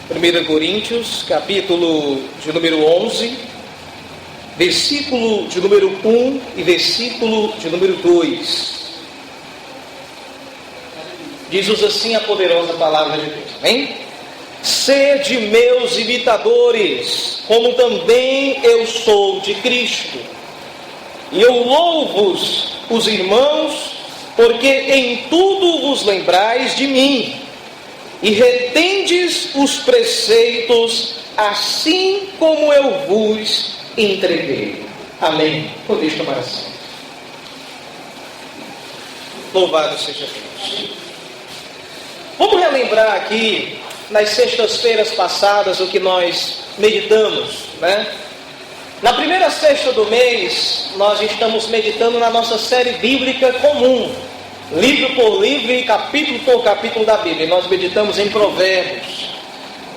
1 Coríntios, capítulo de número 11, versículo de número 1 e versículo de número 2. Diz-nos assim a poderosa palavra de Deus, amém? Sede meus imitadores, como também eu sou de Cristo. E eu louvo-vos, os irmãos, porque em tudo vos lembrais de mim, e retendes os preceitos, assim como eu vos entreguei. Amém. Podeis tomar assim. Louvado seja Deus. Vamos relembrar aqui, nas sextas-feiras passadas, o que nós meditamos, né? Na primeira sexta do mês, nós estamos meditando na nossa série bíblica comum, livro por livro e capítulo por capítulo da Bíblia. Nós meditamos em Provérbios.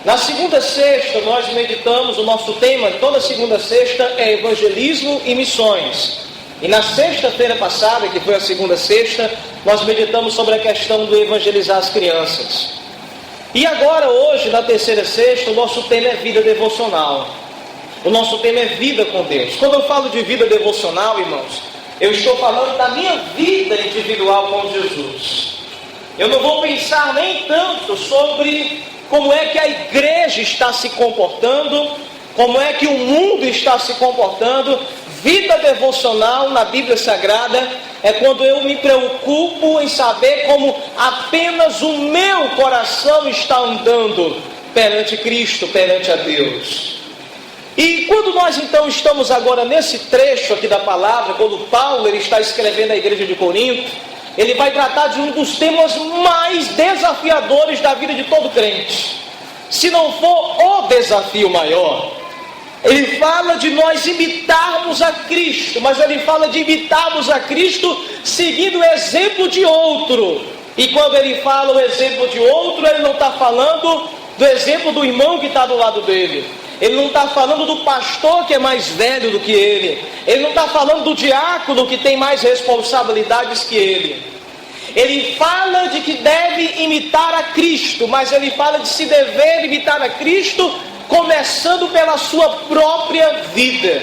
Na segunda sexta, nós meditamos, o nosso tema, toda segunda sexta, é evangelismo e missões. E na sexta-feira passada, que foi a segunda sexta, nós meditamos sobre a questão do evangelizar as crianças. E agora, hoje, na terceira sexta, o nosso tema é vida devocional. O nosso tema é vida com Deus. Quando eu falo de vida devocional, irmãos, eu estou falando da minha vida individual com Jesus. Eu não vou pensar nem tanto sobre como é que a igreja está se comportando, como é que o mundo está se comportando. Vida devocional na Bíblia Sagrada é quando eu me preocupo em saber como apenas o meu coração está andando perante Cristo, perante a Deus. E quando nós então estamos agora nesse trecho aqui da palavra, quando Paulo ele está escrevendo à igreja de Corinto, ele vai tratar de um dos temas mais desafiadores da vida de todo crente, se não for o desafio maior. Ele fala de nós imitarmos a Cristo, mas ele fala de imitarmos a Cristo seguindo o exemplo de outro. E quando ele fala o exemplo de outro, ele não está falando do exemplo do irmão que está do lado dele. Ele não está falando do pastor que é mais velho do que ele. Ele não está falando do diácono que tem mais responsabilidades que ele. Ele fala de que deve imitar a Cristo, mas ele fala de se dever imitar a Cristo começando pela sua própria vida.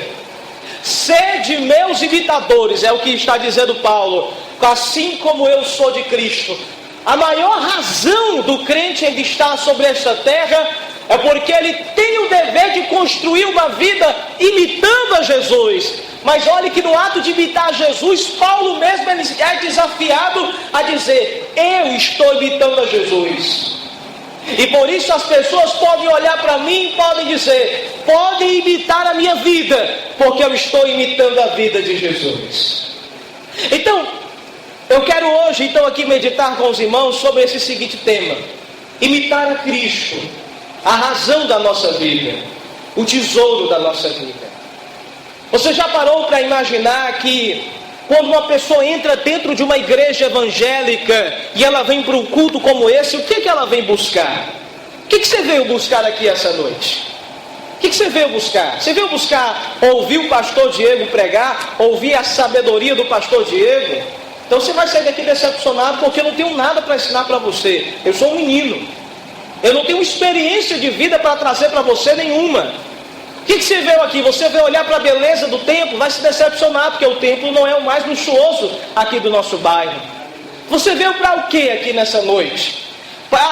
Sede meus imitadores, é o que está dizendo Paulo, assim como eu sou de Cristo. A maior razão do crente ele estar sobre esta terra é porque ele tem o dever de construir uma vida imitando a Jesus. Mas olhe que no ato de imitar Jesus, Paulo mesmo ele é desafiado a dizer: eu estou imitando a Jesus. E por isso as pessoas podem olhar para mim e podem dizer: podem imitar a minha vida, porque eu estou imitando a vida de Jesus. Então, eu quero hoje então aqui meditar com os irmãos sobre esse seguinte tema: imitar a Cristo, a razão da nossa vida, o tesouro da nossa vida. Você já parou para imaginar que quando uma pessoa entra dentro de uma igreja evangélica e ela vem para um culto como esse, o que ela vem buscar? O que você veio buscar aqui essa noite? O que você veio buscar? Você veio buscar ouvir o pastor Diego pregar, ouvir a sabedoria do pastor Diego? Então você vai sair daqui decepcionado, porque eu não tenho nada para ensinar para você. Eu sou um menino. Eu não tenho experiência de vida para trazer para você nenhuma. O que você veio aqui? Você veio olhar para a beleza do templo? Vai se decepcionar, porque o templo não é o mais luxuoso aqui do nosso bairro. Você veio para o que aqui nessa noite?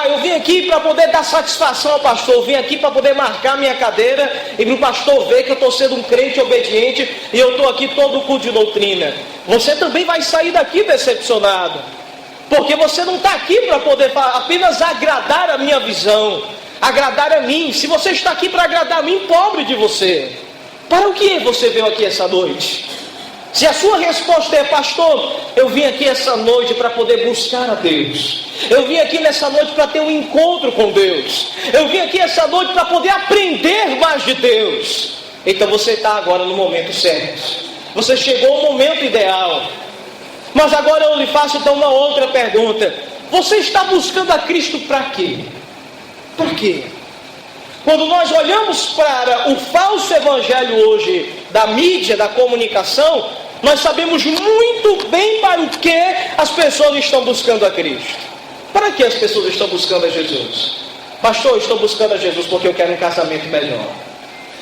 Eu vim aqui para poder dar satisfação ao pastor. Eu vim aqui para poder marcar minha cadeira e para o pastor ver que eu estou sendo um crente obediente e eu estou aqui todo culto de doutrina. Você também vai sair daqui decepcionado, porque você não está aqui para poder apenas agradar a minha visão, agradar a mim. Se você está aqui para agradar a mim, pobre de você. Para o que você veio aqui essa noite? Se a sua resposta é: pastor, eu vim aqui essa noite para poder buscar a Deus, eu vim aqui nessa noite para ter um encontro com Deus, eu vim aqui essa noite para poder aprender mais de Deus, então você está agora no momento certo, você chegou ao momento ideal. Mas agora eu lhe faço então uma outra pergunta: você está buscando a Cristo para quê? Para quê? Quando nós olhamos para o falso evangelho hoje da mídia, da comunicação, nós sabemos muito bem para o que as pessoas estão buscando a Cristo. Para que as pessoas estão buscando a Jesus? Pastor, eu estou buscando a Jesus porque eu quero um casamento melhor.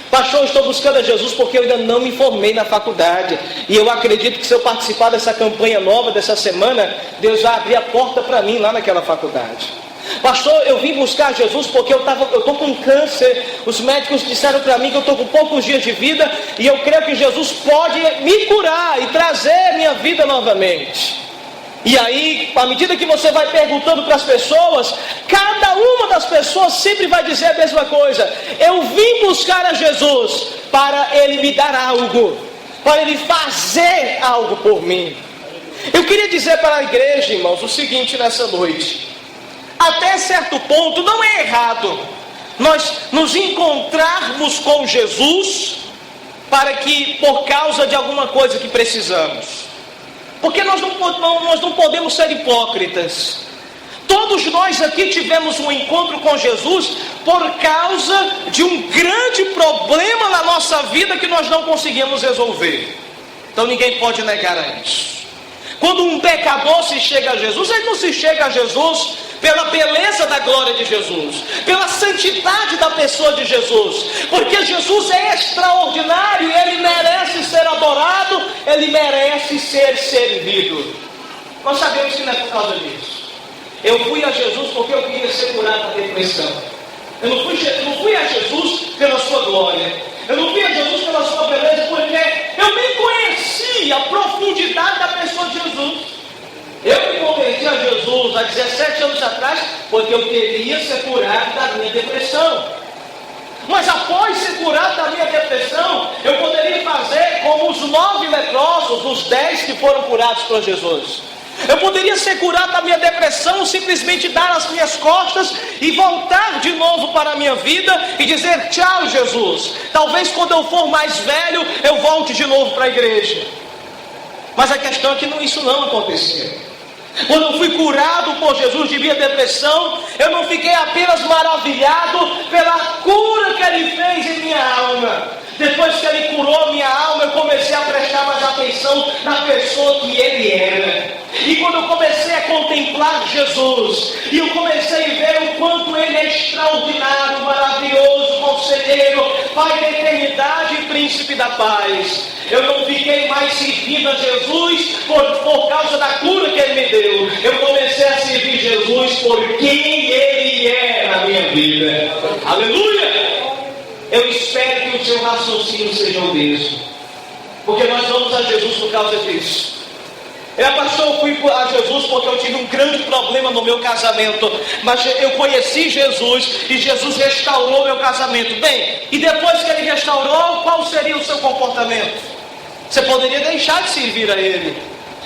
Pastor, eu estou buscando a Jesus porque eu ainda não me formei na faculdade. E eu acredito que se eu participar dessa campanha nova, dessa semana, Deus vai abrir a porta para mim lá naquela faculdade. Pastor, eu vim buscar Jesus porque eu estou com câncer. Os médicos disseram para mim que eu estou com poucos dias de vida. E eu creio que Jesus pode me curar e trazer minha vida novamente. E aí, à medida que você vai perguntando para as pessoas, cada uma das pessoas sempre vai dizer a mesma coisa: eu vim buscar a Jesus para Ele me dar algo, para Ele fazer algo por mim. Eu queria dizer para a igreja, irmãos, o seguinte nessa noite: até certo ponto não é errado nós nos encontrarmos com Jesus para que, por causa de alguma coisa que precisamos. Porque nós não podemos ser hipócritas. Todos nós aqui tivemos um encontro com Jesus por causa de um grande problema na nossa vida que nós não conseguimos resolver. Então ninguém pode negar a isso. Quando um pecador se chega a Jesus, ele não se chega a Jesus pela beleza da glória de Jesus, pela santidade da pessoa de Jesus, porque Jesus é extraordinário, ele merece ser adorado, ele merece ser servido. Nós sabemos que não é por causa disso. Eu fui a Jesus porque eu queria ser curado da depressão. Eu não fui a Jesus pela sua glória. Eu não fui a Jesus pela sua beleza, porque eu nem conhecia a profundidade da pessoa de Jesus. Eu me converti a Jesus há 17 anos atrás porque eu queria ser curado da minha depressão. Mas após ser curado da minha depressão, eu poderia fazer como os 9 leprosos, os 10 que foram curados por Jesus. Eu poderia ser curado da minha depressão, simplesmente dar as minhas costas e voltar de novo para a minha vida e dizer tchau, Jesus. Talvez quando eu for mais velho, eu volte de novo para a igreja. Mas a questão é que isso não aconteceu. Quando eu fui curado por Jesus de minha depressão, eu não fiquei apenas maravilhado pela cura que Ele fez em minha alma. Depois que Ele curou minha alma, eu comecei a prestar mais atenção na pessoa que Ele era. E quando eu comecei a contemplar Jesus, e eu comecei a ver o quanto Ele é extraordinário, maravilhoso, conselheiro, Pai da eternidade e príncipe da paz, eu não fiquei mais servindo a Jesus por causa da cura que Ele me deu. Eu comecei a servir Jesus por quem Ele é na minha vida. Aleluia! Eu espero que o seu raciocínio seja o mesmo, porque nós vamos a Jesus por causa disso. Pastor, eu fui a Jesus porque eu tive um grande problema no meu casamento, mas eu conheci Jesus e Jesus restaurou meu casamento. Bem, e depois que Ele restaurou, qual seria o seu comportamento? Você poderia deixar de servir a Ele.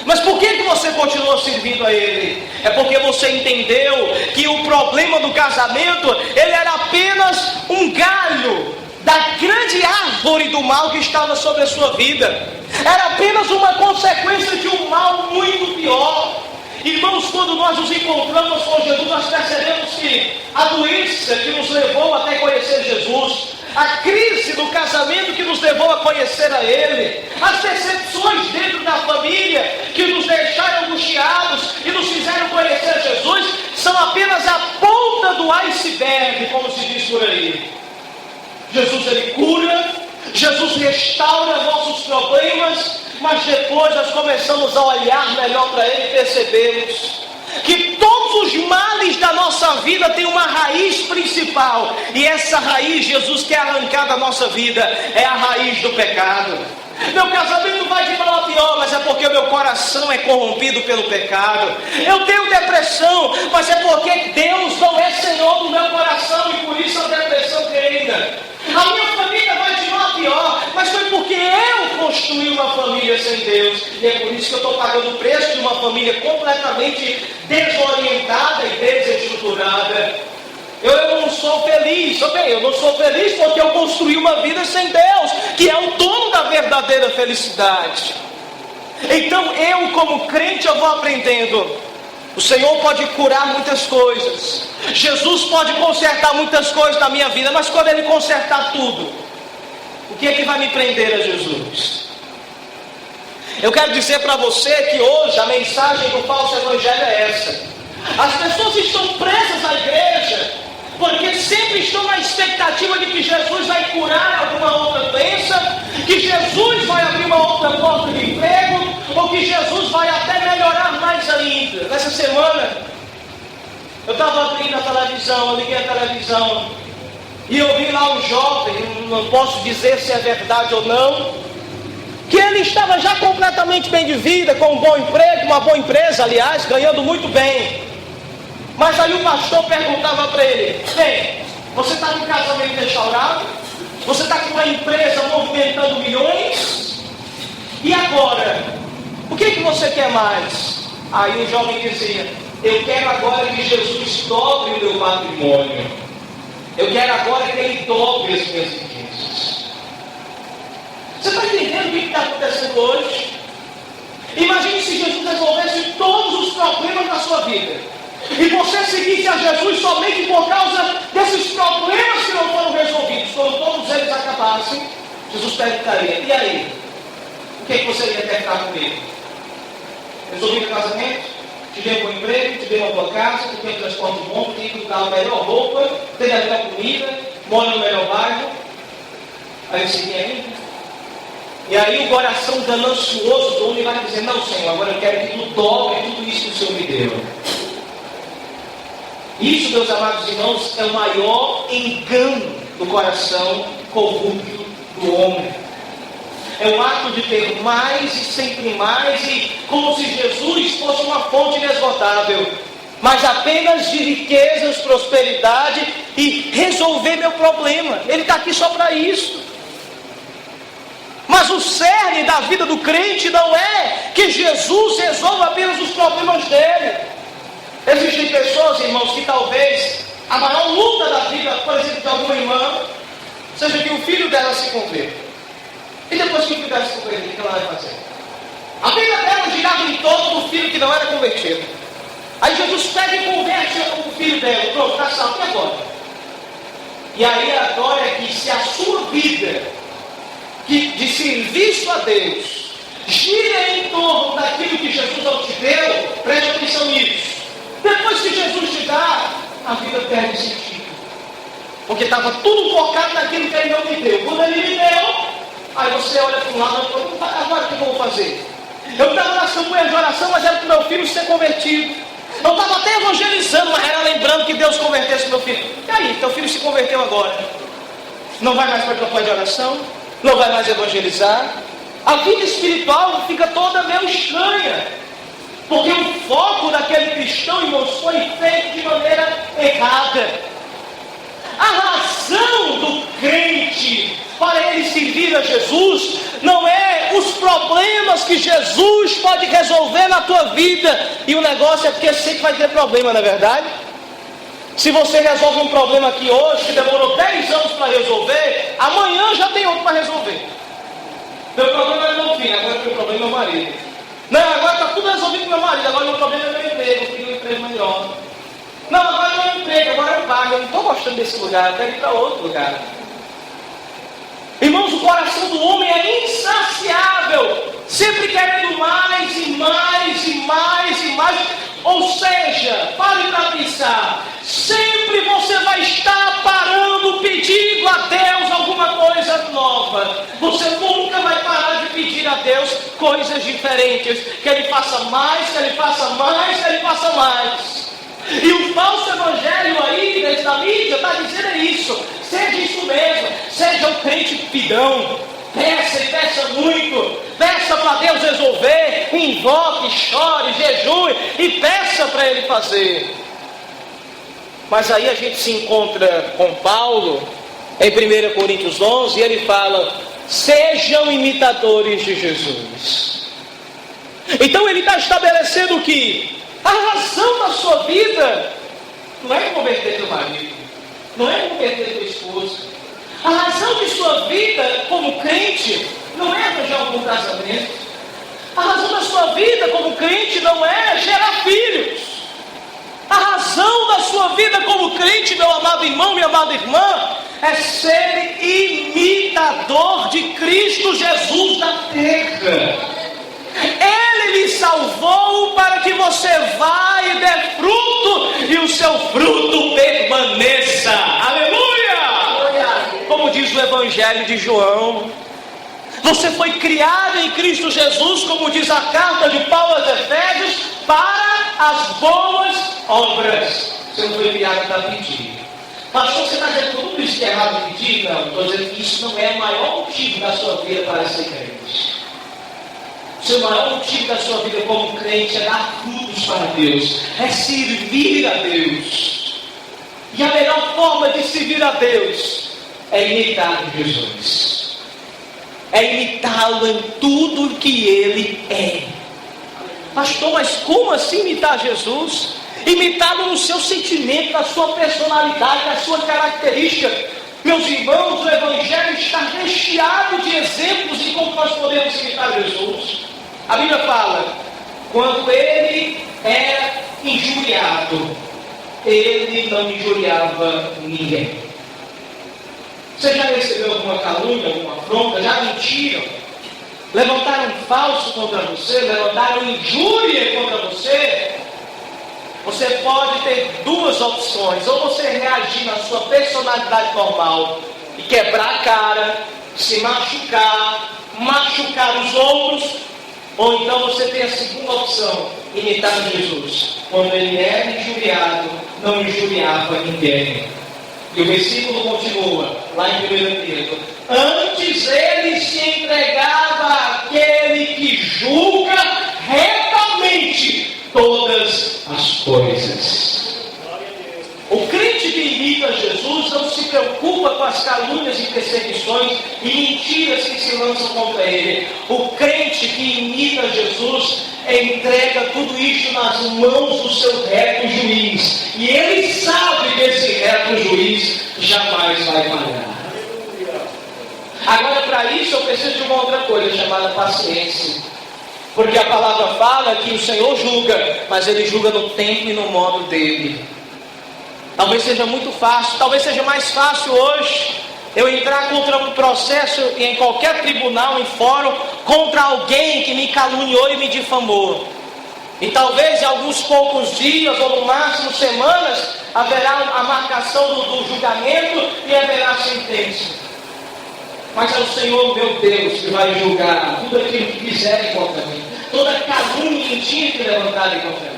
Mas por que você continuou servindo a Ele? É porque você entendeu que o problema do casamento, ele era apenas um galho da grande árvore do mal que estava sobre a sua vida. Era apenas uma consequência de um mal muito pior. Irmãos, quando nós nos encontramos com Jesus, nós percebemos que a doença que nos levou até conhecer Jesus, a crise do casamento que nos levou a conhecer a Ele, as decepções dentro da família que nos deixaram angustiados e nos fizeram conhecer Jesus, são apenas a ponta do iceberg, como se diz por aí. Jesus, Ele cura, Jesus restaura nossos problemas, mas depois nós começamos a olhar melhor para Ele e percebemos que todos os males da nossa vida têm uma raiz principal, e essa raiz Jesus quer arrancar da nossa vida, é a raiz do pecado. Meu casamento vai de mal a pior, mas é porque o meu coração é corrompido pelo pecado. Eu tenho depressão, mas é porque Deus não é Senhor do meu coração, e por isso a depressão reina. A minha família vai de mal a pior, mas foi porque eu construí uma família sem Deus, e é por isso que eu estou pagando o preço de uma família completamente desorientada e desestruturada. Eu não sou feliz, eu não sou feliz porque eu construí uma vida sem Deus, que é o dono da verdadeira felicidade. Então eu, como crente, eu vou aprendendo. O Senhor pode curar muitas coisas, Jesus pode consertar muitas coisas na minha vida, mas quando Ele consertar tudo, o que é que vai me prender a Jesus? Eu quero dizer para você que hoje a mensagem do falso evangelho é essa: as pessoas estão presas à igreja porque sempre estão na expectativa de que Jesus vai curar alguma outra doença, que Jesus vai abrir uma outra porta de emprego, ou que Jesus vai até melhorar mais ainda. Nessa semana, eu estava abrindo a televisão, eu liguei a televisão, e eu vi lá um jovem, não posso dizer se é verdade ou não, que ele estava já completamente bem de vida, com um bom emprego, uma boa empresa, aliás, ganhando muito bem. Mas aí o pastor perguntava para ele: bem, você está com um casamento restaurado, você está com uma empresa movimentando milhões, e agora? O que você quer mais? Aí o jovem dizia: eu quero agora que Jesus dobre o meu patrimônio, eu quero agora que Ele dobre as minhas riquezas. Você está entendendo o que está acontecendo hoje? Imagine se Jesus resolvesse todos os problemas da sua vida, e você seguisse a Jesus somente por causa desses problemas que não foram resolvidos. Quando todos eles acabassem, Jesus perguntaria: e aí? O que você ia tentar comigo? Resolvi o casamento? Te dei um bom emprego? Te dei uma boa casa? Te dei um transporte bom? Te dei a melhor roupa? Te dei a melhor comida? Moro no melhor bairro? Aí eu segui ainda. E aí o coração ganancioso do homem vai dizer: não, Senhor, agora eu quero que tu dobre tudo isso que o Senhor me deu. Isso, meus amados irmãos, é o maior engano do coração corrupto do homem. É o ato de ter mais e sempre mais, e como se Jesus fosse uma fonte inesgotável, mas apenas de riquezas, prosperidade e resolver meu problema. Ele está aqui só para isso. Mas o cerne da vida do crente não é que Jesus resolva apenas os problemas dele. Existem pessoas, irmãos, que talvez a maior luta da vida, por exemplo, de alguma irmã, seja que o filho dela se converta. E depois que o filho dela se converter, o que ela vai fazer? A vida dela girava em torno do filho que não era convertido. Aí Jesus pega e converte o filho dela. Pronto, está salvo. E agora? E aí a glória é que se a sua vida de serviço a Deus gira em torno daquilo que Jesus não te deu, preste atenção nisso. Depois que Jesus te dá, a vida perde sentido. Porque estava tudo focado naquilo que Ele não me deu. Quando Ele me deu, aí você olha para um lado e fala: agora o que eu vou fazer? Eu estava nas campanhas de oração, mas era para o meu filho ser convertido. Eu estava até evangelizando, mas era lembrando que Deus convertesse meu filho. E aí, teu filho se converteu agora? Não vai mais para a campanha de oração? Não vai mais evangelizar? A vida espiritual fica toda meio estranha. Porque o foco daquele cristão, irmãos, foi feito de maneira errada. A razão do crente para ele servir a Jesus não é os problemas que Jesus pode resolver na tua vida. E o negócio é porque sempre vai ter problema, não é verdade? Se você resolve um problema aqui hoje, que demorou 10 anos para resolver, amanhã já tem outro para resolver. Meu problema é meu filho, agora meu problema é meu marido. Não, agora está tudo resolvido com meu marido, agora meu problema é meu emprego, eu queria um emprego melhor. Não, agora é meu emprego, agora eu pago, eu não estou gostando desse lugar, eu quero ir para outro lugar. Irmãos, o coração do homem é insaciável, sempre querendo mais e mais e mais e mais. Ou seja, pare para pensar, sempre você vai estar parando, pedindo a Deus alguma coisa nova. Você nunca vai parar de pedir a Deus coisas diferentes, que Ele faça mais, que Ele faça mais, que Ele faça mais. E o falso evangelho aí, desde a mídia, está dizendo isso. Seja isso mesmo, seja um crente pidão. Peça e peça muito. Peça para Deus resolver. Invoque, chore, jejue e peça para Ele fazer. Mas aí a gente se encontra com Paulo em 1 Coríntios 11 e ele fala: sejam imitadores de Jesus. Então ele está estabelecendo que a razão da sua vida não é converter teu marido, não é converter tua esposa. A razão de sua vida como crente não é arranjar um bom casamento. A razão da sua vida como crente não é gerar filhos. A razão da sua vida como crente, meu amado irmão, minha amada irmã, é ser imitador de Cristo Jesus na terra. Ele Ele salvou para que você vá e dê fruto e o seu fruto permaneça. Aleluia! Como diz o Evangelho de João, você foi criado em Cristo Jesus, como diz a carta de Paulo aos Efésios, para as boas obras. Você não foi criado para pedir. Pastor, você está dizendo que tudo isso é errado de pedir? Não, estou dizendo que isso não é o maior motivo da sua vida para ser crente. O seu maior motivo da sua vida como crente é dar frutos para Deus, é servir a Deus. E a melhor forma de servir a Deus é imitar Jesus. É imitá-lo em tudo que Ele é. Pastor, mas como assim imitar Jesus? Imitá-lo no seu sentimento, na sua personalidade, na sua característica. Meus irmãos, o Evangelho está recheado de exemplos de como nós podemos imitar Jesus. A Bíblia fala, quando ele era injuriado, ele não injuriava ninguém. Você já recebeu alguma calúnia, alguma afronta? Já mentiram? Levantaram falso contra você? Levantaram injúria contra você? Você pode ter duas opções. Ou você reagir na sua personalidade normal e quebrar a cara, se machucar, machucar os outros. Ou então você tem a segunda opção, imitar Jesus. Quando ele era injuriado, não injuriava ninguém. E o versículo continua, lá em 1 Pedro. Antes ele se entregava àquele que julga retamente todas as coisas. O crente que imita Jesus não se preocupa com as calúnias e perseguições e mentiras que se lançam contra ele. O crente que imita Jesus entrega tudo isso nas mãos do seu reto juiz. E ele sabe que esse reto juiz jamais vai falhar. Agora, para isso, eu preciso de uma outra coisa chamada paciência. Porque a palavra fala que o Senhor julga, mas Ele julga no tempo e no modo dele. Talvez seja muito fácil, talvez seja mais fácil hoje eu entrar contra um processo em qualquer tribunal, em fórum, contra alguém que me caluniou e me difamou. E talvez em alguns poucos dias, ou no máximo semanas, haverá a marcação do julgamento e haverá a sentença. Mas é o Senhor, meu Deus, que vai julgar tudo aquilo que fizerem contra mim, toda calúnia e mentira que levantarem contra mim.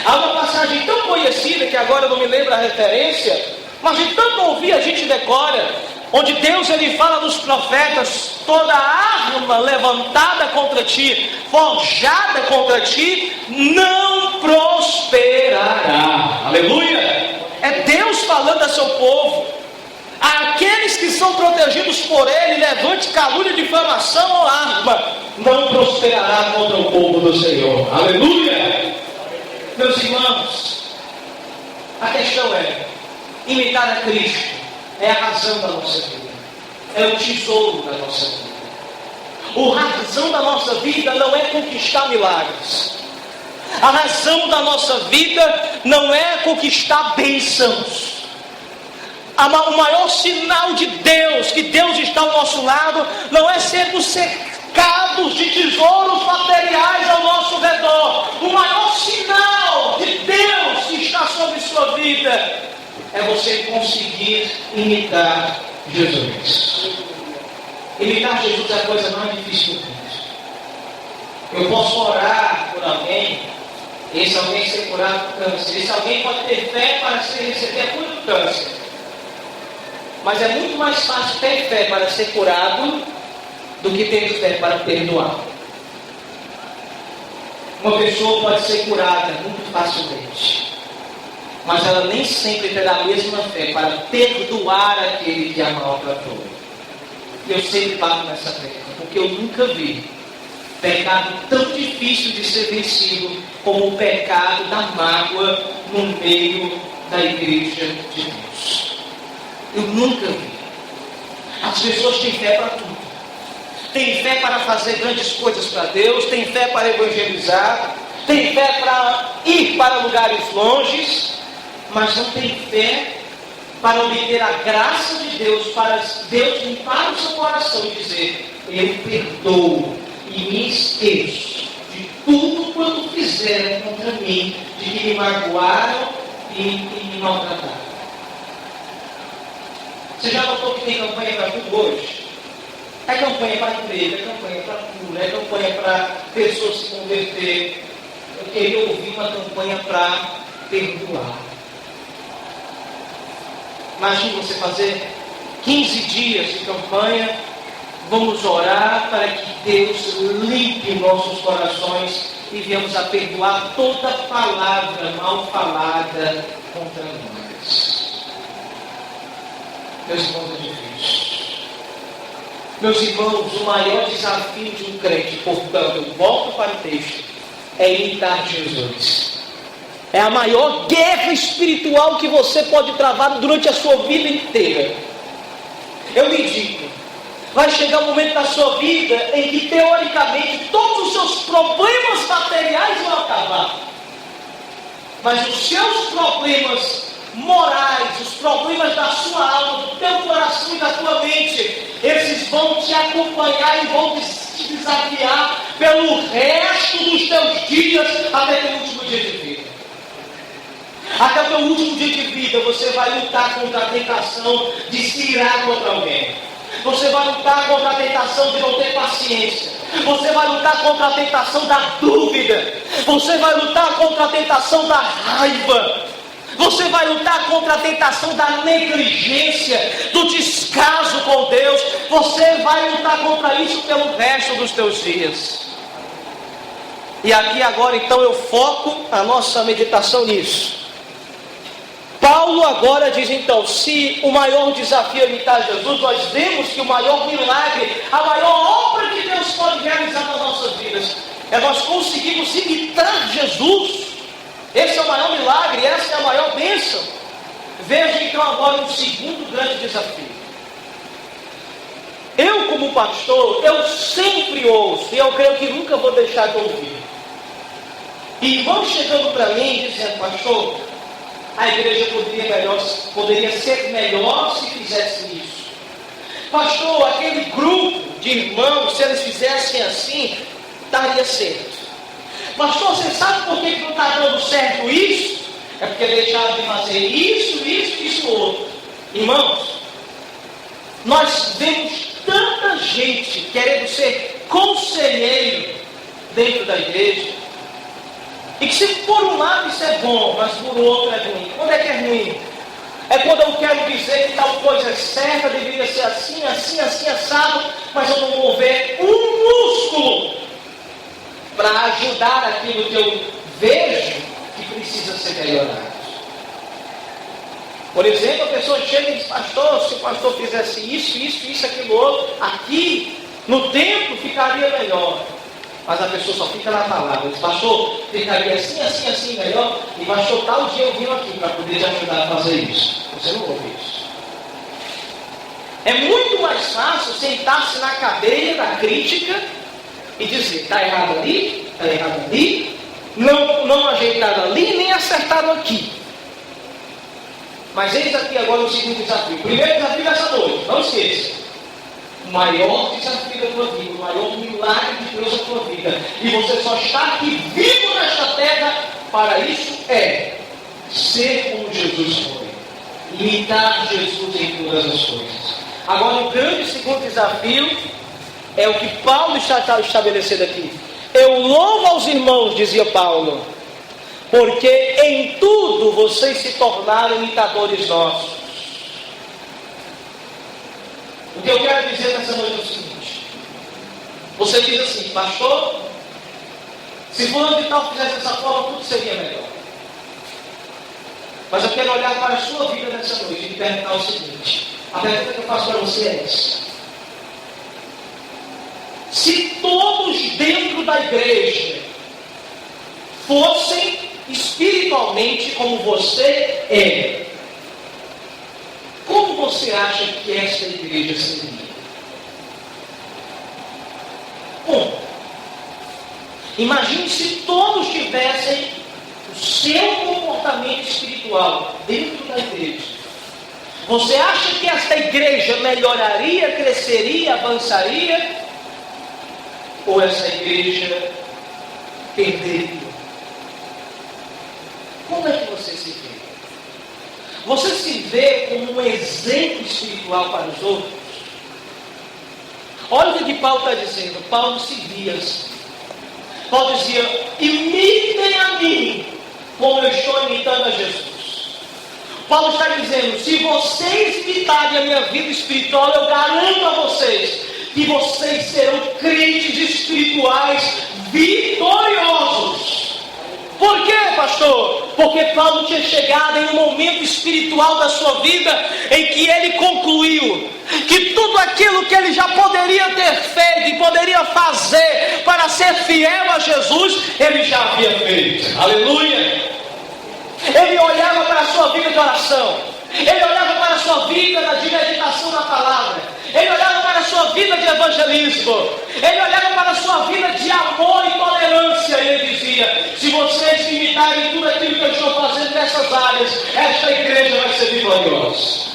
Há uma passagem tão conhecida, que agora eu não me lembro a referência, mas de tanto ouvir a gente decora, onde Deus ele fala dos profetas, toda arma levantada contra ti, forjada contra ti, não prosperará. Aleluia! É Deus falando a seu povo. Aqueles que são protegidos por Ele, levante calúnia, difamação ou arma, não prosperará contra o povo do Senhor. Aleluia! Meus irmãos, a questão é, imitar a Cristo é a razão da nossa vida, é o tesouro da nossa vida. A razão da nossa vida não é conquistar milagres. A razão da nossa vida não é conquistar bênçãos. O maior sinal de Deus, que Deus está ao nosso lado, não é sermos cercados de tesouros materiais ao nosso redor. O maior sinal de Deus que está sobre sua vida é você conseguir imitar Jesus. Imitar Jesus é a coisa mais difícil do mundo. Eu posso orar por alguém, esse alguém ser curado do câncer, esse alguém pode ter fé para receber a cura do câncer. Mas é muito mais fácil ter fé para ser curado do que ter fé para perdoar. Uma pessoa pode ser curada muito facilmente, mas ela nem sempre terá a mesma fé para perdoar aquele que a maltratou. Eu sempre bato nessa tecla, porque eu nunca vi pecado tão difícil de ser vencido como o pecado da mágoa no meio da igreja de Deus. Eu nunca vi. As pessoas têm fé para tudo. Tem fé para fazer grandes coisas para Deus, tem fé para evangelizar, tem fé para ir para lugares longes, mas não tem fé para obter a graça de Deus, para Deus limpar o seu coração e dizer: eu perdoo e me esqueço de de tudo quanto fizeram contra mim, de que me magoaram e me maltrataram. Você já notou que tem campanha para tudo hoje? É campanha para emprego, é campanha para cura, é campanha para pessoas se converter. Eu queria ouvir uma campanha para perdoar. Imagine você fazer 15 dias de campanha. Vamos orar para que Deus limpe nossos corações e venhamos a perdoar toda palavra mal falada contra nós. Meus irmãos, é difícil. Meus irmãos, o maior desafio de um crente, portanto, eu volto para o texto, é imitar Jesus. É a maior guerra espiritual que você pode travar durante a sua vida inteira. Eu lhe digo, vai chegar um momento da sua vida em que, teoricamente, todos os seus problemas materiais vão acabar. Mas os seus problemas morais, os problemas da sua alma, do teu coração e da tua mente, esses vão te acompanhar e vão te desafiar pelo resto dos teus dias até o último dia de vida. Até o teu último dia de vida você vai lutar contra a tentação de se irar contra alguém. Você vai lutar contra a tentação de não ter paciência. Você vai lutar contra a tentação da dúvida. Você vai lutar contra a tentação da raiva. Você vai lutar contra a tentação da negligência, do descaso com Deus. Você vai lutar contra isso pelo resto dos teus dias. E aqui agora então eu foco a nossa meditação nisso. Paulo agora diz então, se o maior desafio é imitar Jesus, nós vemos que o maior milagre, a maior obra que Deus pode realizar nas nossas vidas, é nós conseguirmos imitar Jesus. Esse é o maior milagre, essa é a maior bênção. Veja então agora um segundo grande desafio. Eu, como pastor, eu sempre ouço, e eu creio que nunca vou deixar de ouvir, irmãos chegando para mim dizendo, pastor, a igreja poderia ser melhor se fizesse isso. Pastor, aquele grupo de irmãos, se eles fizessem assim, daria certo. Pastor, você sabe por que não está dando certo isso? É porque deixaram de fazer isso, outro. Irmãos, nós vemos tanta gente querendo ser conselheiro dentro da igreja, e que se por um lado isso é bom, mas por outro é ruim. Quando é que é ruim? É quando eu quero dizer que tal coisa é certa, deveria ser assim, assado, mas eu não vou ver um músculo para ajudar aquilo que eu vejo que precisa ser melhorado. Por exemplo, a pessoa chega e diz, pastor, se o pastor fizesse isso, aquilo outro, aqui no templo ficaria melhor. Mas a pessoa só fica na palavra. Diz, pastor, ficaria assim, melhor. E pastor, tal dia eu vim aqui para poder te ajudar a fazer isso. Você não ouve isso. É muito mais fácil sentar-se na cadeira da crítica e dizer, está errado ali, não ajeitaram ali, nem acertaram aqui. Mas eis aqui agora o segundo desafio. O primeiro desafio dessa noite, não esqueça. O maior desafio da tua vida, o maior milagre de Deus na tua vida, e você só está aqui vivo nesta terra para isso, é ser como Jesus foi, imitar Jesus em todas as coisas. Agora o grande segundo desafio é o que Paulo está estabelecendo aqui. Eu louvo aos irmãos, dizia Paulo, porque em tudo vocês se tornaram imitadores nossos. O que eu quero dizer nessa noite é o seguinte: você diz assim, pastor, se fulano de tal fizesse dessa forma, tudo seria melhor. Mas eu quero olhar para a sua vida nessa noite e lhe perguntar o seguinte: a pergunta que eu faço para você é essa: se todos dentro da igreja fossem espiritualmente como você é, como você acha que esta igreja seria? Bom, imagine se todos tivessem o seu comportamento espiritual dentro da igreja. Você acha que esta igreja melhoraria, cresceria, avançaria? Ou essa igreja perderiam. Como é que você se vê? Você se vê como um exemplo espiritual para os outros? Olha o que Paulo está dizendo. Paulo se via assim. Paulo dizia: imitem a mim, como eu estou imitando a Jesus. Paulo está dizendo: se vocês imitarem a minha vida espiritual, eu garanto a vocês que vocês serão crentes espirituais vitoriosos. Por quê, pastor? Porque Paulo tinha chegado em um momento espiritual da sua vida em que ele concluiu que tudo aquilo que ele já poderia ter feito e poderia fazer para ser fiel a Jesus, ele já havia feito. Aleluia! Ele olhava para a sua vida de oração, ele olhava para a sua vida de meditação na palavra, ele olhava para a sua vida de evangelismo, ele olhava para a sua vida de amor e tolerância, e ele dizia: se vocês imitarem tudo aquilo que eu estou fazendo nessas áreas, esta igreja vai ser vitoriosa.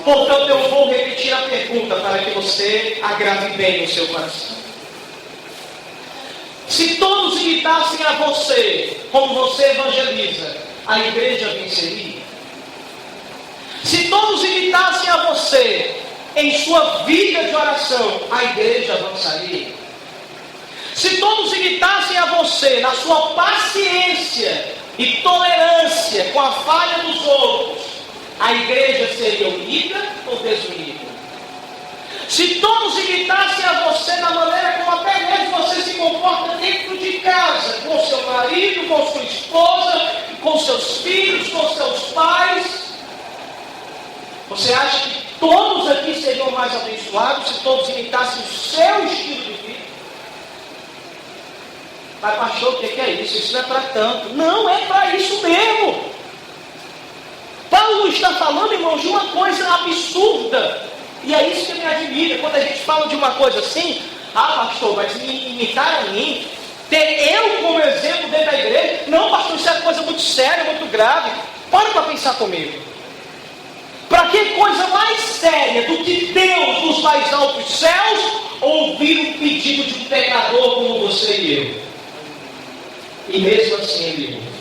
Portanto, eu vou repetir a pergunta para que você agrave bem no seu coração. Se todos imitassem a você como você evangeliza, a igreja venceria? Se todos imitassem a você em sua vida de oração, a igreja avançaria? Se todos imitassem a você na sua paciência e tolerância com a falha dos outros, a igreja seria unida ou desunida? Se todos imitassem a você na maneira como até mesmo você se comporta dentro de casa, com seu marido, com sua esposa, com seus filhos, com seus pais, você acha que todos aqui seriam mais abençoados se todos imitassem o seu estilo de vida? Mas pastor, o que é isso? Isso não é para tanto. Não, é para isso mesmo. Paulo está falando, irmãos, de uma coisa absurda. E é isso que me admira, quando a gente fala de uma coisa assim: ah, pastor, mas me imitar a mim, ter eu como exemplo dentro da igreja? Não, pastor, isso é coisa muito séria, muito grave. Para pensar comigo. Para que coisa mais séria do que Deus dos mais altos céus ouvir o pedido de um pecador como você e eu? E mesmo assim ele ouve.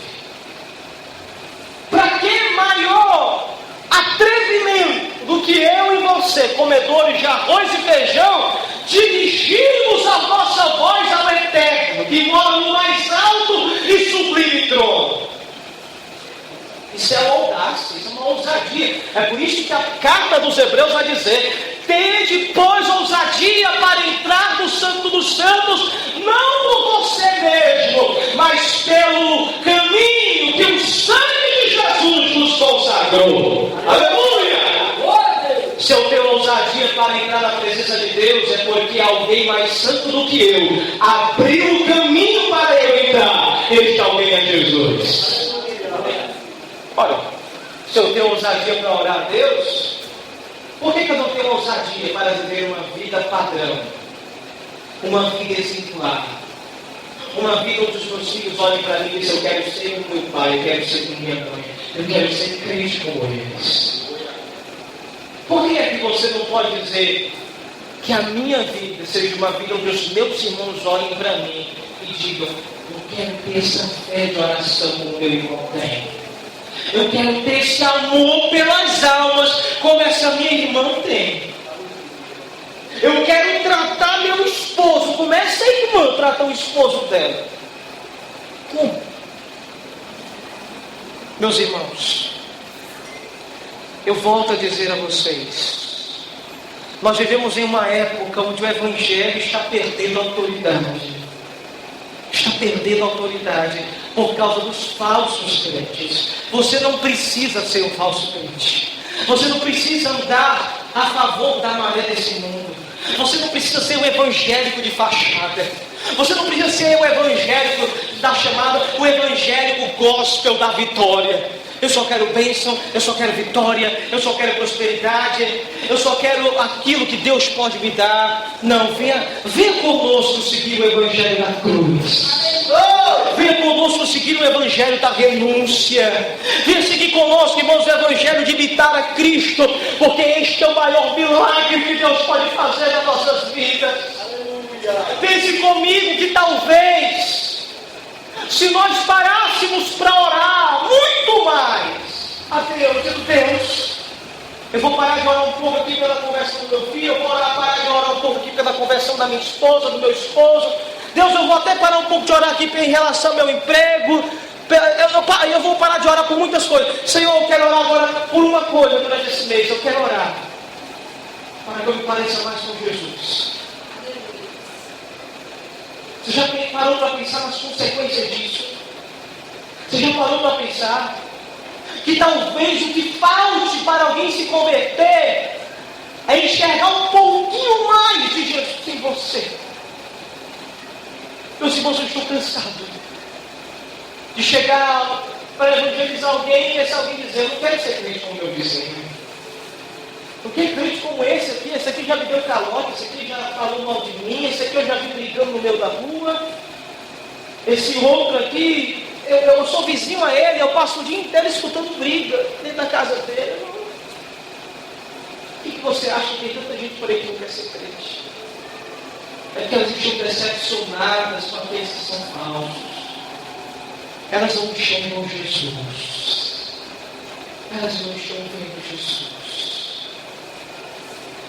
Para que maior atrevimento do que eu e você, comedores de arroz e feijão, dirigirmos a nossa voz ao Eterno, que mora no mais alto e sublime trono? Isso é uma audácia, isso é uma ousadia. É por isso que a carta dos Hebreus vai dizer: tende, pois, ousadia para entrar no Santo dos Santos, não por você mesmo, mas pelo caminho que o sangue de Jesus nos consagrou. Aleluia! Se eu tenho ousadia para entrar na presença de Deus, é porque alguém mais santo do que eu abriu o caminho para eu entrar. Este alguém é Jesus. Olha, se eu tenho ousadia para orar a Deus, por que eu não tenho ousadia para viver uma vida padrão? Uma vida exemplar? Uma vida onde os meus filhos olhem para mim e dizem: eu quero ser como meu pai, eu quero ser como minha mãe, eu quero ser crente como eles. Por que é que você não pode dizer que a minha vida seja uma vida onde os meus irmãos olhem para mim e digam: eu quero ter essa fé de oração como meu irmão tem? Eu quero ter esse amor pelas almas como essa minha irmã tem. Eu quero tratar meu esposo como essa irmã trata o esposo dela. Como? Meus irmãos, eu volto a dizer a vocês: nós vivemos em uma época onde o Evangelho está perdendo autoridade. Está perdendo autoridade por causa dos falsos crentes. Você não precisa ser um falso crente. Você não precisa andar a favor da maré desse mundo. Você não precisa ser um evangélico de fachada. Você não precisa ser um evangélico da chamada, o evangélico gospel da vitória. Eu só quero bênção, eu só quero vitória, eu só quero prosperidade, eu só quero aquilo que Deus pode me dar. Não, venha conosco seguir o evangelho da cruz. Venha conosco seguir o evangelho da renúncia. Venha seguir conosco, irmãos, o evangelho de imitar a Cristo, porque este é o maior milagre que Deus pode fazer nas nossas vidas. Pense comigo que talvez Se nós parássemos para orar muito mais a Deus, Deus, eu vou parar de orar um pouco aqui pela conversão do meu filho, eu vou parar de orar um pouco aqui pela conversão da minha esposa, do meu esposo. Deus, eu vou até parar um pouco de orar aqui em relação ao meu emprego. Eu vou parar de orar por muitas coisas. Senhor, eu quero orar agora por uma coisa durante esse mês. Eu quero orar para que eu me pareça mais com Jesus. Você já parou para pensar nas consequências disso? Você já parou para pensar que talvez o que falte para alguém se converter é enxergar um pouquinho mais de Jesus em você? Meus irmãos, eu estou cansado de chegar para evangelizar alguém e esse alguém dizer: eu não quero ser crente como meu vizinho. Eu quero crente como esse aqui já me deu calote, esse aqui já falou mal de mim, esse aqui eu já vi brigando no meio da rua, esse outro aqui, eu sou vizinho a ele, eu passo o dia inteiro escutando briga dentro da casa dele. O que você acha que tem tanta gente por aí que não quer ser crente? É que elas estão decepcionadas com aqueles que são falsos. Elas não enxergam Jesus. Elas não estão vendo Jesus.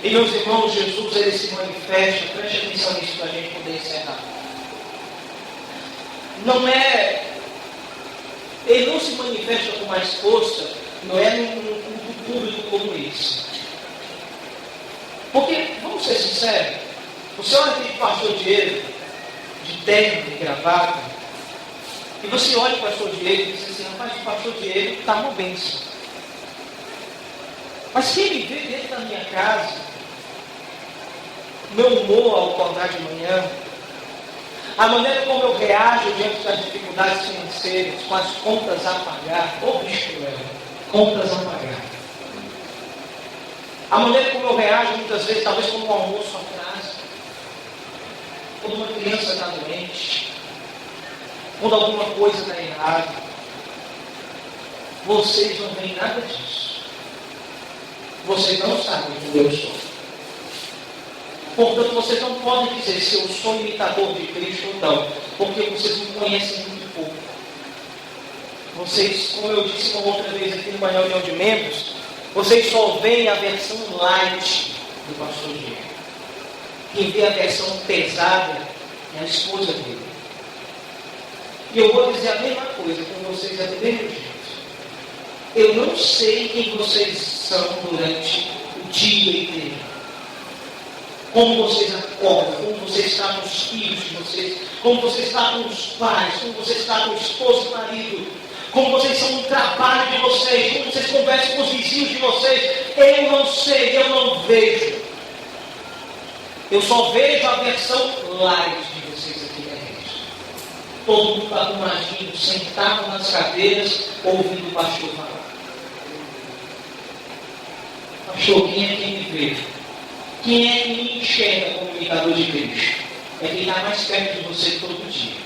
E meus irmãos, Jesus, ele se manifesta, preste atenção nisso para a gente poder encerrar. Ele não se manifesta com mais força, não é num culto público como esse. Porque, vamos ser sinceros, você olha aquele pastor Diego, de terno e gravata, e você olha para o pastor Diego e diz assim: rapaz, o pastor Diego está uma bênção. Mas se ele vê dentro da minha casa, meu humor ao acordar de manhã, a maneira como eu reajo diante das dificuldades financeiras, com as contas a pagar, contas a pagar. A maneira como eu reajo muitas vezes, talvez quando o almoço atrasa, quando uma criança está doente, quando alguma coisa está errada, vocês não veem nada disso. Vocês não sabem como eu sou. Portanto, vocês não podem dizer se eu sou imitador de Cristo ou não, porque vocês me conhecem muito pouco. Vocês, como eu disse uma outra vez aqui numa reunião de membros, vocês só veem a versão light do pastor Diego. Quem vê a versão pesada é a esposa dele. E eu vou dizer a mesma coisa com vocês, é do mesmo jeito. Eu não sei quem vocês são durante o dia inteiro. Como vocês acordam, como você está com os filhos de vocês, como você está com os pais, como você está com o esposo e marido, como vocês são no trabalho de vocês, como vocês conversam com os vizinhos de vocês. Eu não sei, eu não vejo. Eu só vejo a versão light de vocês aqui na igreja. Todo mundo está arrumadinho, sentado nas cadeiras, ouvindo o pastor falar. Pastor, quem é quem me vê? Quem é que me enxerga como imitador de Cristo? É quem está mais perto de você todo dia.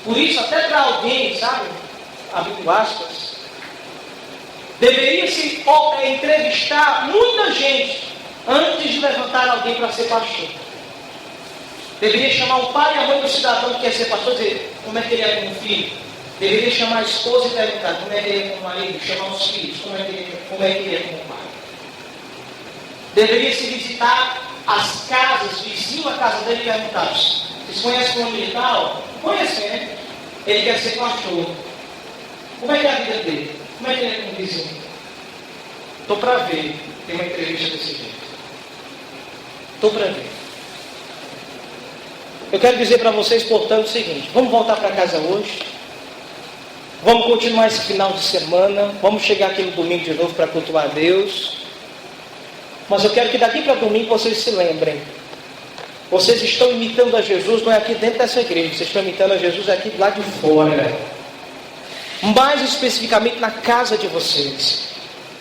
Por isso, até para alguém, sabe, abrindo aspas, deveria se entrevistar muita gente antes de levantar alguém para ser pastor. Deveria chamar o pai e a mãe do cidadão que quer ser pastor e dizer como é que ele é como filho. Deveria chamar a esposa e perguntar como é que ele é como marido. Chamar os filhos, como é que ele é como pai. Deveria se visitar as casas, vizinho a casa dele e perguntar: vocês conhecem o nome de tal? Conhecem, né? Ele quer ser pastor. Como é que é a vida dele? Como é que ele é como vizinho? Estou para ver. Tem uma entrevista desse jeito. Estou para ver. Eu quero dizer para vocês, portanto, o seguinte: vamos voltar para casa hoje. Vamos continuar esse final de semana. Vamos chegar aqui no domingo de novo para cultuar a Deus. Mas eu quero que daqui para domingo vocês se lembrem. Vocês estão imitando a Jesus, não é aqui dentro dessa igreja. Vocês estão imitando a Jesus aqui do lado de fora. Mais especificamente na casa de vocês.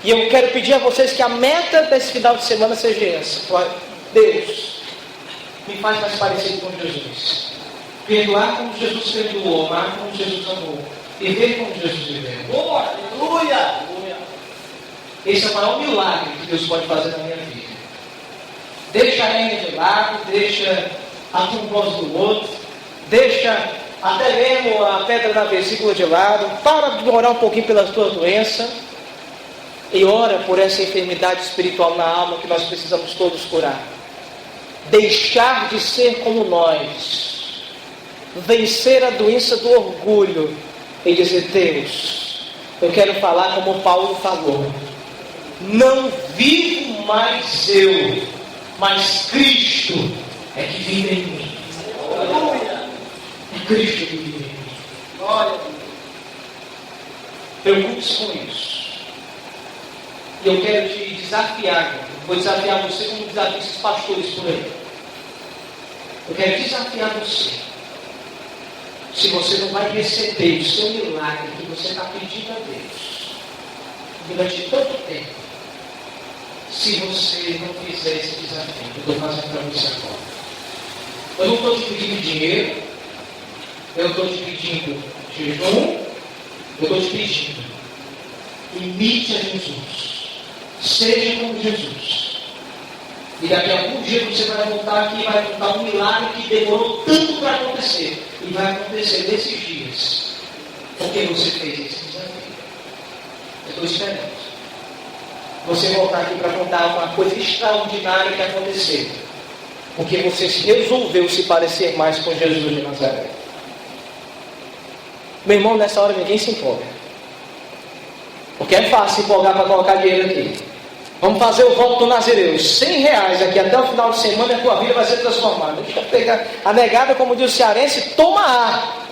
E eu quero pedir a vocês que a meta desse final de semana seja essa. Deus, me faz mais parecido com Jesus. Perdoar como Jesus perdoou, amar como Jesus amou. Viver como Jesus viveu. Aleluia! Esse é o maior milagre que Deus pode fazer na minha vida. Deixa a lenha de lado, deixa a trombose do outro, deixa até mesmo a pedra na vesícula de lado, para de orar um pouquinho pela tua doença e ora por essa enfermidade espiritual na alma que nós precisamos todos curar. Deixar de ser como nós, vencer a doença do orgulho e dizer: Deus, eu quero falar como Paulo falou, não vivo mais eu, mas Cristo é que vive em mim. É Cristo que vive em mim. Preocupe-se com isso. E eu quero te desafiar, vou desafiar você como desafio esses pastores por aí. Eu quero desafiar você. Se você não vai receber o seu milagre que você está pedindo a Deus durante tanto tempo, se você não fizer esse desafio que eu estou fazendo para você agora. Eu não estou te pedindo dinheiro, eu não estou te pedindo jejum, eu estou te pedindo: imite a Jesus, seja como Jesus. E daqui a algum dia você vai voltar aqui e vai contar um milagre que demorou tanto para acontecer. E vai acontecer nesses dias, porque você fez esse desafio. Eu estou esperando você voltar aqui para contar uma coisa extraordinária que aconteceu, porque você resolveu se parecer mais com Jesus de Nazaré. Meu irmão, nessa hora ninguém se empolga, porque é fácil se empolgar para colocar dinheiro aqui. Vamos fazer o voto do Nazireu, R$100 aqui até o final de semana, e a tua vida vai ser transformada. Deixa eu pegar a negada, como diz o cearense, toma ar,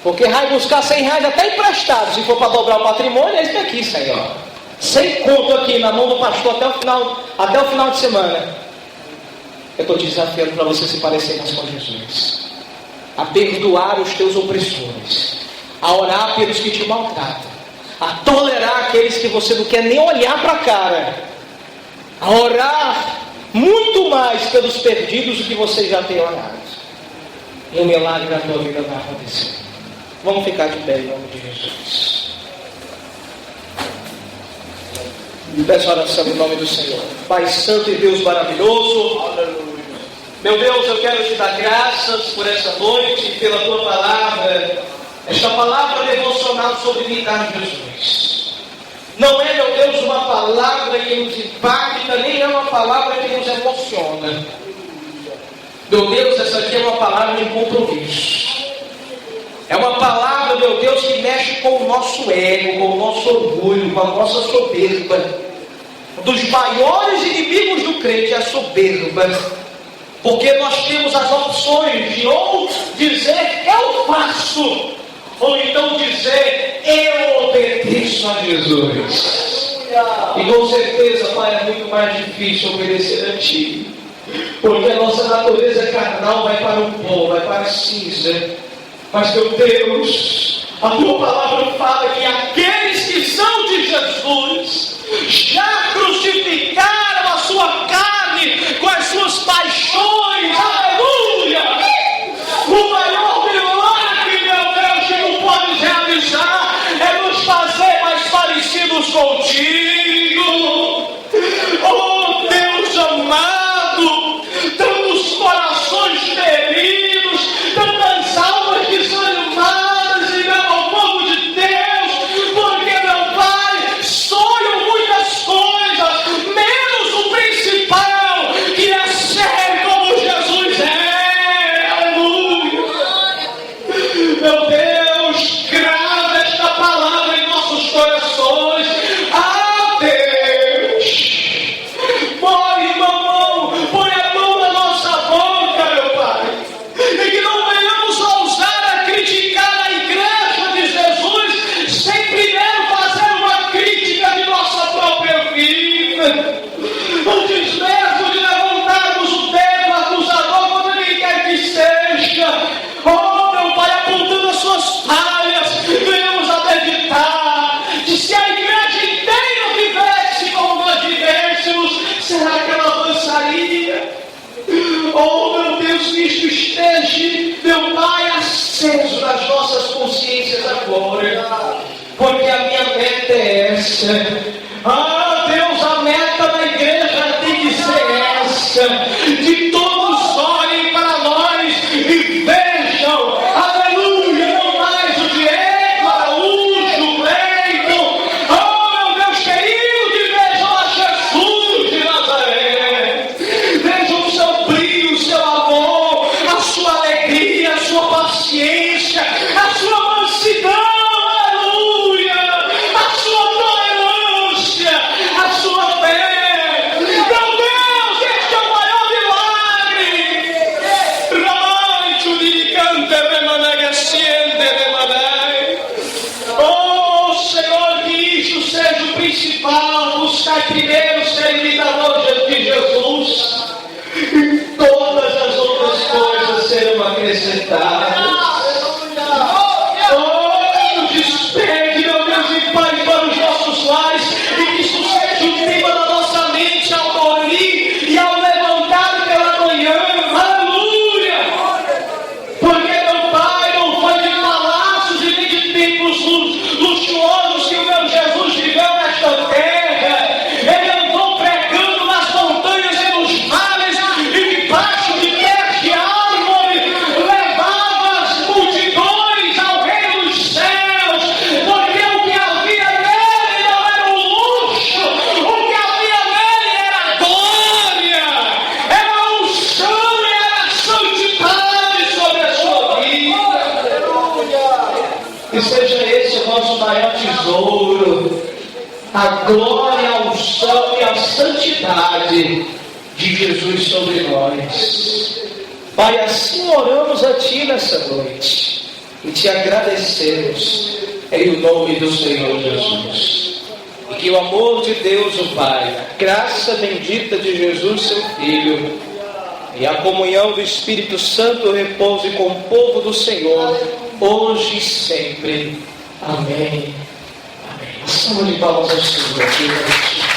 porque vai buscar R$100 até emprestado. Se for para dobrar o patrimônio, é isso aqui, Senhor. 100 conto aqui na mão do pastor até o final de semana. Eu estou te desafiando para você se parecer mais com Jesus, a perdoar os teus opressores, a orar pelos que te maltratam, a tolerar aqueles que você não quer nem olhar para a cara, a orar muito mais pelos perdidos do que você já tem orado. E o milagre na tua vida vai acontecer. Vamos ficar de pé em nome de Jesus. Peço oração em nome do Senhor. Pai Santo e Deus maravilhoso, aleluia. Meu Deus, eu quero te dar graças por essa noite e pela tua palavra, esta palavra devocional sobre imitar Jesus. Não é, meu Deus, uma palavra que nos impacta, nem é uma palavra que nos emociona. Meu Deus, essa aqui é uma palavra de compromisso. É uma palavra, meu Deus, que mexe com o nosso ego, com o nosso orgulho, com a nossa soberba. Dos maiores inimigos do crente é a soberba. Porque nós temos as opções de ou dizer eu faço, ou então dizer eu obedeço a Jesus. E com certeza, Pai, é muito mais difícil obedecer a Ti, porque a nossa natureza carnal vai para o pó, vai para a cinza. Mas, meu Deus, a Tua palavra fala que aqueles que são de Jesus já crucificaram a sua carne com as suas paixões. Aleluia! O maior milagre, meu Deus, que tu podes realizar é nos fazer mais parecidos contigo. Oh, Deus amado, tantos corações feridos, tantas almas desanimadas e meu povo de Deus, porque, meu Pai, sonham muitas coisas, menos o principal, que é ser como Jesus é. Aleluia! Meu Deus, grava esta palavra em nossos corações. Ah, Deus! Põe a mão na nossa boca, meu Pai, e que não venhamos ousar a criticar a igreja de Jesus sem primeiro fazer uma crítica de nossa própria vida. Antes mesmo de levantarmos o dedo acusador contra quem quer que seja, oh, meu Pai, apontando as suas falhas, venhamos a meditar que se a igreja inteira vivesse como nós vivêssemos, será que ela avançaria? Oh, meu Deus, que isto esteja, meu Pai, aceso nas nossas consciências agora, porque a minha meta é essa. Ah, Deus, a meta da igreja tem que ser essa, de todos olhem para nós e vejam, aleluia, buscar primeiro ser imitador de Jesus, e todas as outras coisas serão acrescentadas. Oh, despede, meu Deus e Pai, para os nossos lares, e que isso seja o tema da nossa mente ao dormir e ao levantar pela manhã. Aleluia! Porque, meu Pai, não foi de palácios e nem de templos luxuosos que o meu Jesus viveu nesta terra. Ele andou pregando nas montanhas e nos vales, e debaixo de pés de árvore, levava as multidões ao reino dos céus, porque o que havia nele não era o luxo, o que havia nele era a glória, era a unção e era a santidade sobre a sua vida. Que seja esse o nosso maior tesouro, a glória, a unção e a santidade de Jesus sobre nós. Pai, assim oramos a Ti nessa noite e Te agradecemos em nome do Senhor Jesus. E que o amor de Deus, o Pai, a graça bendita de Jesus, seu Filho, e a comunhão do Espírito Santo repouse com o povo do Senhor, hoje e sempre. Amém. Amém. Salve de palmas ao Senhor.